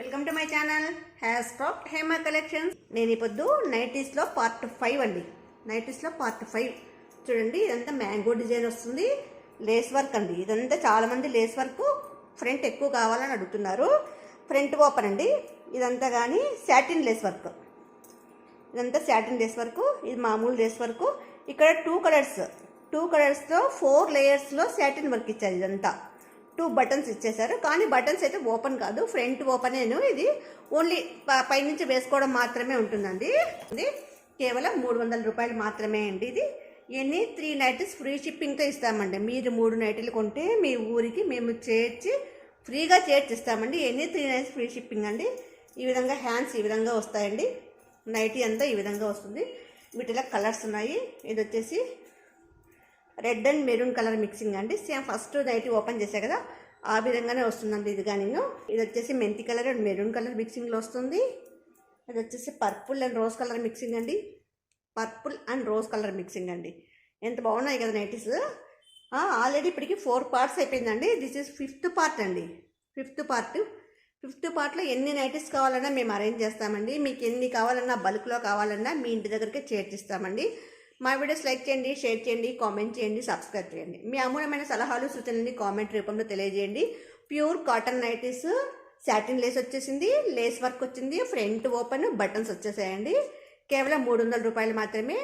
Welcome to my channel has talk Hema collections. నేను ఇప్పుడు నైటీస్లో part 5 అండి. నైటీస్లో పార్ట్ 5 చూడండి. ఇదంతా మ్యాంగో డిజైన్ వస్తుంది, లేస్ వర్క్ అండి. ఇదంతా చాలామంది లేస్ వర్క్ ఫ్రంట్ ఎక్కువ కావాలని అడుగుతున్నారు. ఫ్రంట్ ఓపెన్ అండి ఇదంతా, కానీ శాటిన్ లేస్ వర్క్. ఇదంతా శాటిన్ లేస్ వర్క్, ఇది మామూలు లేస్ వర్క్. ఇక్కడ టూ కలర్స్లో 4 లేయర్స్లో శాటిన్ వర్క్ ఇచ్చారు. ఇదంతా 2 బటన్స్ ఇచ్చేసారు, కానీ బటన్స్ అయితే ఓపెన్ కాదు, ఫ్రంట్ ఓపెనేను. ఇది ఓన్లీ పైనుంచి వేసుకోవడం మాత్రమే ఉంటుందండి. ఇది కేవలం 300 రూపాయలు మాత్రమే అండి. ఇది ఎన్ని 3 నైటీస్ ఫ్రీ షిప్పింగ్తో ఇస్తామండి. మీరు 3 నైటీలు కొంటే మీ ఊరికి మేము ఫ్రీగా చేర్చిస్తామండి. ఎన్ని 3 నైటీస్ ఫ్రీ షిప్పింగ్ అండి. ఈ విధంగా హ్యాండ్స్ ఈ విధంగా వస్తాయండి. నైటీ అంతా ఈ విధంగా వస్తుంది. వీటిలో కలర్స్ ఉన్నాయి. ఇది వచ్చేసి red and maroon colour mixing అండి. సేమ్ ఫస్ట్ నైటీ ఓపెన్ చేసా కదా, ఆ విధంగానే వస్తుందండి. ఇది కానీ ఇది వచ్చేసి మెంతి కలర్ అండ్ మెరూన్ కలర్ మిక్సింగ్లో వస్తుంది. అది వచ్చేసి purple and rose colour mixing అండి. Purple and rose colour mixing అండి. ఎంత బాగున్నాయి కదా నైటీస్. ఆల్రెడీ ఇప్పటికి 4 పార్ట్స్ అయిపోయిందండి. దిస్ ఈజ్ 5th పార్ట్ అండి. 5th పార్ట్లో ఎన్ని నైటీస్ కావాలన్నా మేము అరేంజ్ చేస్తామండి. మీకు ఎన్ని కావాలన్నా, బల్క్లో కావాలన్నా మీ ఇంటి దగ్గరికి చేర్చిస్తామండి. మా వీడియోస్ లైక్ చేయండి, షేర్ చేయండి, కామెంట్ చేయండి, సబ్స్క్రైబ్ చేయండి. మీ అమూల్యమైన సలహాలు సూచనలని కామెంట్ రూపంలో తెలియజేయండి. Pure cotton nighties, satin lace వచ్చేసింది, లేస్ వర్క్ వచ్చింది, ఫ్రంట్ ఓపెన్, బటన్స్ వచ్చేసాయండి. కేవలం 300 రూపాయలు మాత్రమే.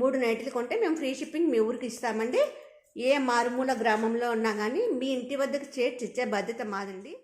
3 నైటీలు కొంటే మేము ఫ్రీ షిప్పింగ్ మీ ఊరికి ఇస్తామండి. ఏ మారుమూల గ్రామంలో ఉన్నా కానీ మీ ఇంటి వద్దకు చేర్చిచ్చే బాధ్యత మాదండి.